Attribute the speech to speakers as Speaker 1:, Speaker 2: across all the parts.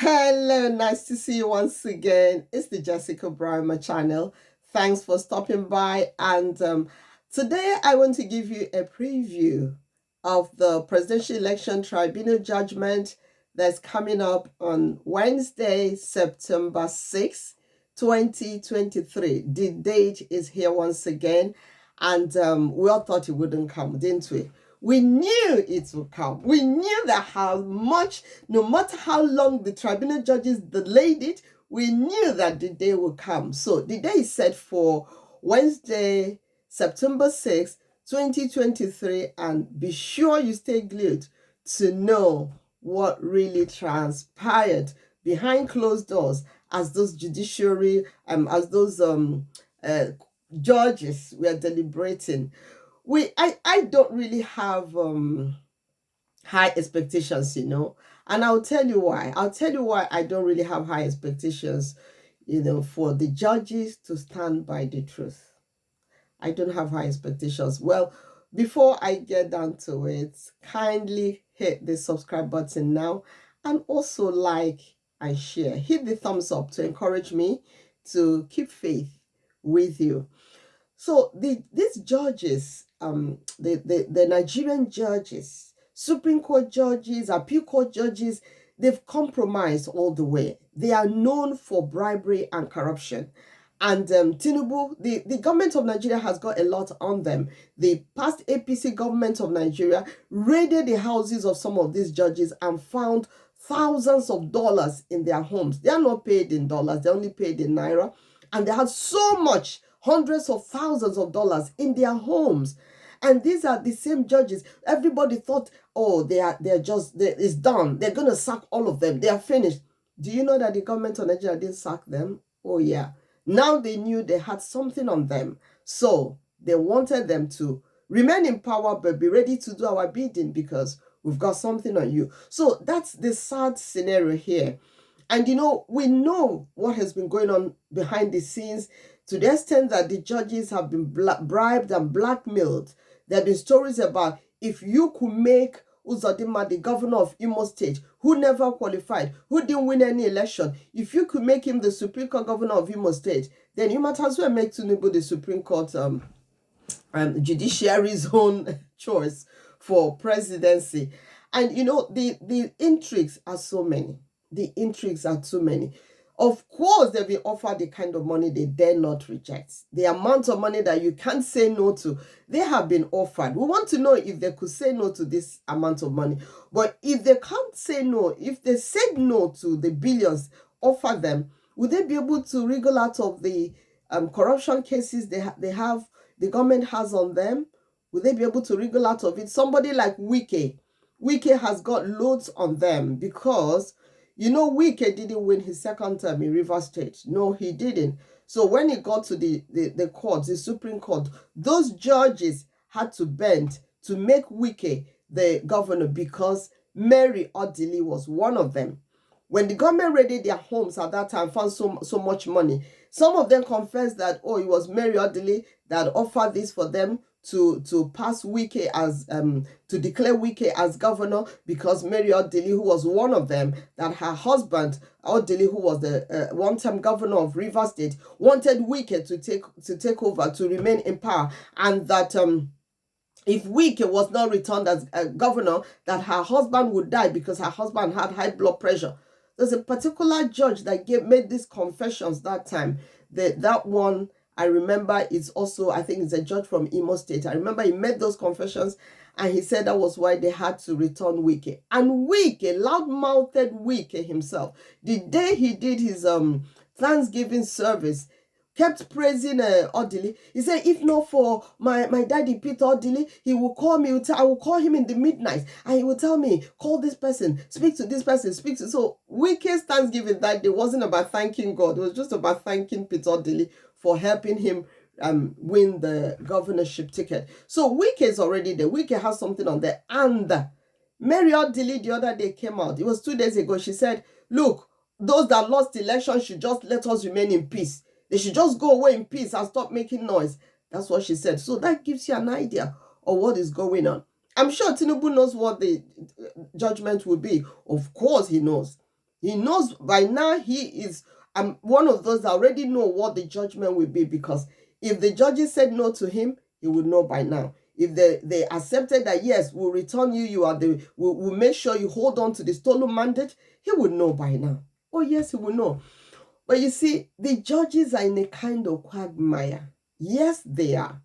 Speaker 1: Hello, nice to see you once again. It's the Jessica Brima channel. Thanks for stopping by. And today I want to give you a preview of the Presidential Election Tribunal judgment that's coming up on Wednesday, September 6th, 2023. The date is here once again, and we all thought it wouldn't come, didn't we? We knew it would come. We knew that how much, no matter how long the tribunal judges delayed it, we knew that the day would come. So the day is set for Wednesday, September 6th, 2023. And be sure you stay glued to know what really transpired behind closed doors as those judges were deliberating. I don't really have high expectations, and I'll tell you why. I don't really have high expectations, for the judges to stand by the truth. I don't have high expectations. Well, before I get down to it, kindly hit the subscribe button now and also like and share. Hit the thumbs up to encourage me to keep faith with you. So these judges, the Nigerian judges, Supreme Court judges, Appeal Court judges, they've compromised all the way. They are known for bribery and corruption. And Tinubu, the government of Nigeria has got a lot on them. The past APC government of Nigeria raided the houses of some of these judges and found thousands of dollars in their homes. They are not paid in dollars, they're only paid in naira. And they had so much, hundreds of thousands of dollars in their homes. And these are the same judges. Everybody thought, oh, it's done. They're going to sack all of them. They are finished. Do you know that the government of Nigeria didn't sack them? Oh, yeah. Now they knew they had something on them. So they wanted them to remain in power, but be ready to do our bidding because we've got something on you. So that's the sad scenario here. And we know what has been going on behind the scenes to the extent that the judges have been bribed and blackmailed. There have been stories about if you could make Uzodinma the governor of Imo State, who never qualified, who didn't win any election, if you could make him the Supreme Court governor of Imo State, then you might as well make Tinubu the Supreme Court judiciary's own choice for presidency. And the intrigues are so many. The intrigues are too many. Of course, they've been offered the kind of money they dare not reject. The amount of money that you can't say no to, they have been offered. We want to know if they could say no to this amount of money. But if they can't say no, if they said no to the billions offered them, would they be able to wriggle out of the corruption cases the government has on them? Will they be able to wriggle out of it? Somebody like Wike has got loads on them because Wike didn't win his second term in Rivers State. No, he didn't. So when he got to the court, the Supreme Court, those judges had to bend to make Wike the governor because Mary Odili was one of them. When the government raided their homes at that time, found so much money, some of them confessed that, oh, it was Mary Odili that offered this for them to pass Wike as to declare Wike as governor because Mary Odili, who was one of them, that her husband Odili, who was the one-term governor of Rivers State, wanted Wike to take over, to remain in power, and that if Wike was not returned as a governor, that her husband would die because her husband had high blood pressure. There's a particular judge that made these confessions that time. That one, I remember, is also, I think it's a judge from Imo State. I remember he made those confessions and he said that was why they had to return Wike. And Wike, loud-mouthed Wike himself, the day he did his Thanksgiving service, kept praising Odili. He said, if not for my daddy, Peter Odili, he will call me. I will call him in the midnight and he will tell me, call this person, speak to this person, speak to... So Wike's Thanksgiving that day wasn't about thanking God. It was just about thanking Peter Odili for helping him win the governorship ticket. So Wike is already there. Wike has something on there. And Mary Odili the other day came out. It was 2 days ago. She said, look, those that lost the election should just let us remain in peace. They should just go away in peace and stop making noise. That's what she said. So that gives you an idea of what is going on. I'm sure Tinubu knows what the judgment will be. Of course he knows. He knows by now he is one of those that already know what the judgment will be, because if the judges said no to him, he would know by now. If they accepted that, yes, we'll return you, we'll make sure you hold on to the stolen mandate, he would know by now. Oh, yes, he will know. But you see, the judges are in a kind of quagmire. Yes, they are.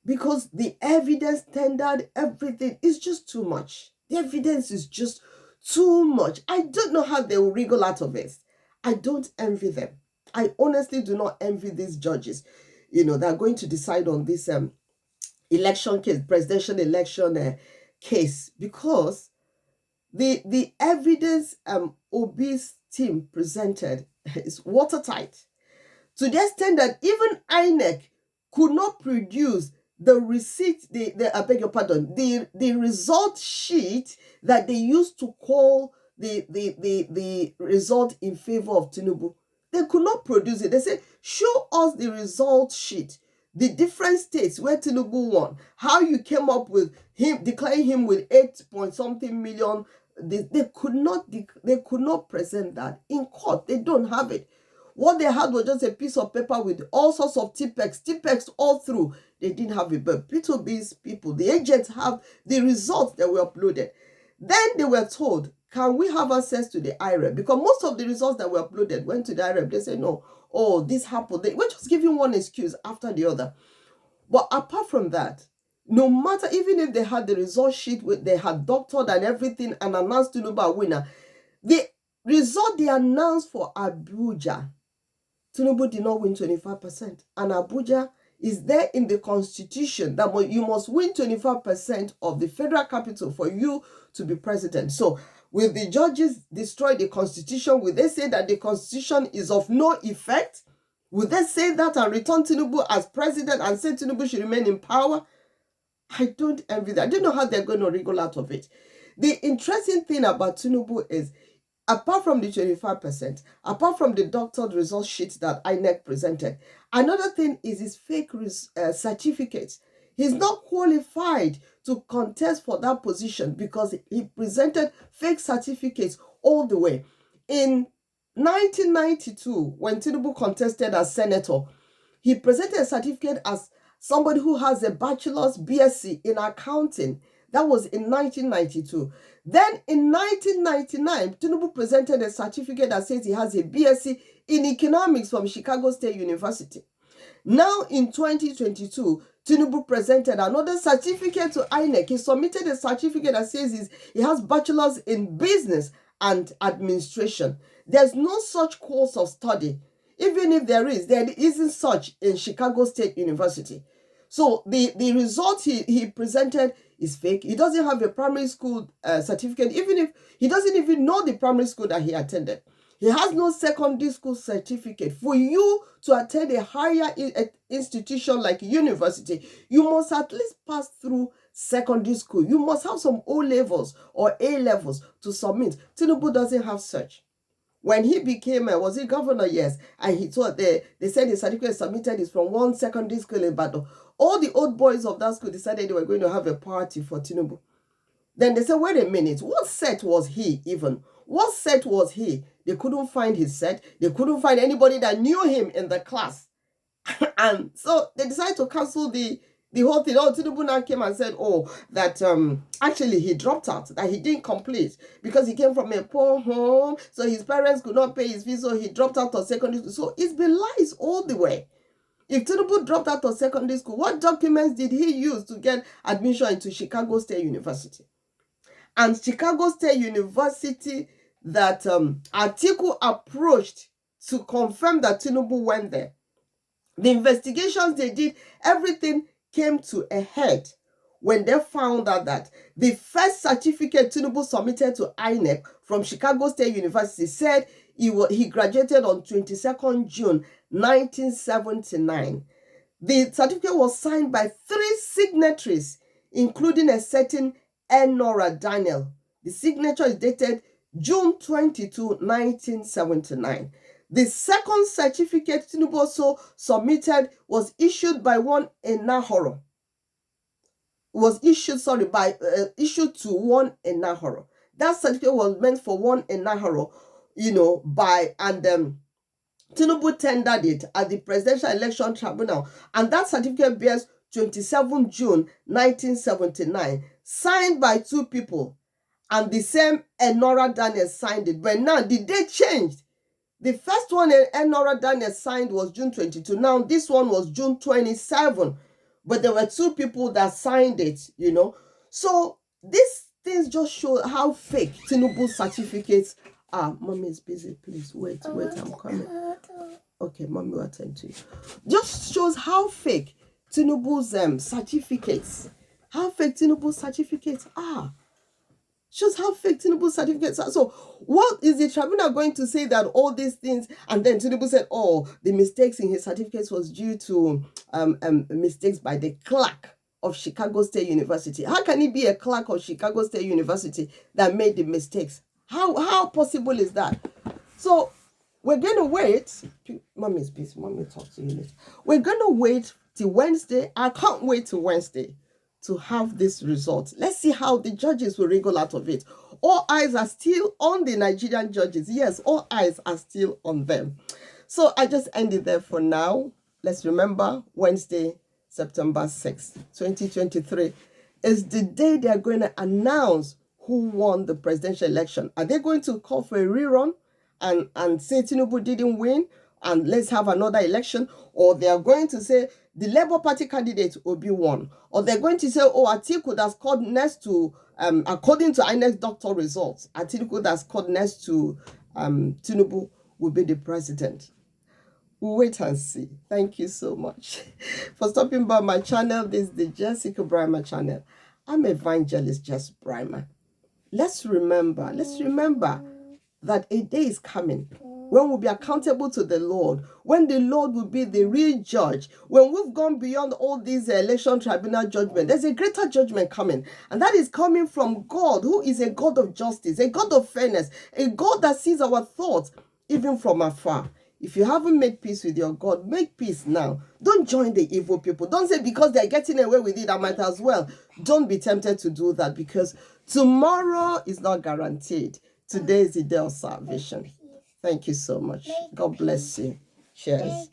Speaker 1: Because the evidence tendered, everything is just too much. The evidence is just too much. I don't know how they will wriggle out of it. I don't envy them. I honestly do not envy these judges. They're going to decide on this election case, presidential election case, because the evidence Obi's team presented is watertight, to the extent that even INEC could not produce the receipt, I beg your pardon, the result sheet that they used to call the result in favor of Tinubu. They could not produce it. They said, show us the result sheet, the different states where Tinubu won, how you came up with him, declaring him with 8 point something million. They could not present that in court. They don't have it. What they had was just a piece of paper with all sorts of TPEX all through. They didn't have it. But P2B's people, the agents, have the results that were uploaded. Then they were told, can we have access to the IREB? Because most of the results that were uploaded went to the IREB. They said, no, oh, this happened. We're just giving one excuse after the other. But apart from that, no matter, even if they had the result sheet, they had doctored and everything and announced Tinubu a winner, the result they announced for Abuja, Tinubu did not win 25%. And Abuja is there in the constitution that you must win 25% of the federal capital for you to be president. So will the judges destroy the constitution? Will they say that the constitution is of no effect? Will they say that and return Tinubu as president and say Tinubu should remain in power? I don't envy that. I don't know how they're going to wriggle out of it. The interesting thing about Tinubu is, apart from the 25%, apart from the doctored result sheet that INEC presented, another thing is his fake certificates. He's not qualified to contest for that position because he presented fake certificates all the way. In 1992, when Tinubu contested as senator, he presented a certificate as somebody who has a bachelor's BSc in accounting. That was in 1992. Then in 1999, Tinubu presented a certificate that says he has a BSc in economics from Chicago State University. Now in 2022, Tinubu presented another certificate to INEC. He submitted a certificate that says he has bachelor's in business and administration. There's no such course of study. Even if there isn't such in Chicago State University. So the result he presented is fake. He doesn't have a primary school certificate, even if he doesn't even know the primary school that he attended. He has no secondary school certificate. For you to attend a higher institution like university, you must at least pass through secondary school. You must have some O levels or A levels to submit. Tinubu doesn't have such. When he became, was he governor? Yes. And he told, they said the certificate submitted is from one secondary school in Badon. All the old boys of that school decided they were going to have a party for Tinubu. Then they said, wait a minute, what set was he even? What set was he? They couldn't find his set. They couldn't find anybody that knew him in the class. And so they decided to cancel the whole thing. Oh, Tinubu now came and said, that actually he dropped out, that he didn't complete because he came from a poor home, so his parents could not pay his fees, so he dropped out of secondary school. So it's been lies all the way. If Tinubu dropped out of secondary school, what documents did he use to get admission into Chicago State University? And Chicago State University that Atiku approached to confirm that Tinubu went there. The investigations they did, everything came to a head when they found out that the first certificate Tinubu submitted to INEC from Chicago State University said he graduated on 22nd June 1979. The certificate was signed by 3 signatories, including a certain Enora Daniel. The signature is dated June 22, 1979. The second certificate Tinubu also submitted was issued by one Enahoro. Issued to one Enahoro. That certificate was meant for one Enahoro, Tinubu tendered it at the Presidential Election Tribunal, and that certificate bears 27 June 1979, signed by two people, and the same Enora Daniel signed it. But now the date changed. The first one Enora Daniel signed was June 22. Now this one was June 27. But there were two people that signed it, So these things just show how fake Tinubu's certificates are. Mommy is busy. Please wait, I'm coming. Okay, mommy will attend to you. Just shows how fake Tinubu's certificates. How fake Tinubu's certificates are. Shows how fake Tinubu's certificates are. So what is the tribunal going to say that all these things, and then Tinubu said, oh, the mistakes in his certificates was due to mistakes by the clerk of Chicago State University. How can he be a clerk of Chicago State University that made the mistakes? How possible is that? So we're going to wait. Mommy is busy. Mommy will talk to you later. We're going to wait till Wednesday. I can't wait till Wednesday to have this result. Let's see how the judges will wriggle out of it. All eyes are still on the Nigerian judges. Yes, all eyes are still on them. So I just end it there for now. Let's remember Wednesday, September 6th, 2023 is the day they are going to announce who won the presidential election. Are they going to call for a rerun and say Tinubu didn't win and let's have another election? Or they are going to say the Labour Party candidate Obi won? Or they're going to say, oh, Atiku that's scored next to, according to INEC doctor results, Atiku that's scored next to Tinubu will be the president. We'll wait and see. Thank you so much for stopping by my channel. This is the Jessica Brimer channel. I'm Evangelist Jess Brimer. Let's remember that a day is coming when we'll be accountable to the Lord, when the Lord will be the real judge, when we've gone beyond all these election tribunal judgment. There's a greater judgment coming, and that is coming from God, who is a God of justice, a God of fairness, a God that sees our thoughts even from afar. If you haven't made peace with your God, make peace now. Don't join the evil people. Don't say because they're getting away with it, I might as well. Don't be tempted to do that, because tomorrow is not guaranteed. Today is the day of salvation. Thank you so much. God bless you. Cheers.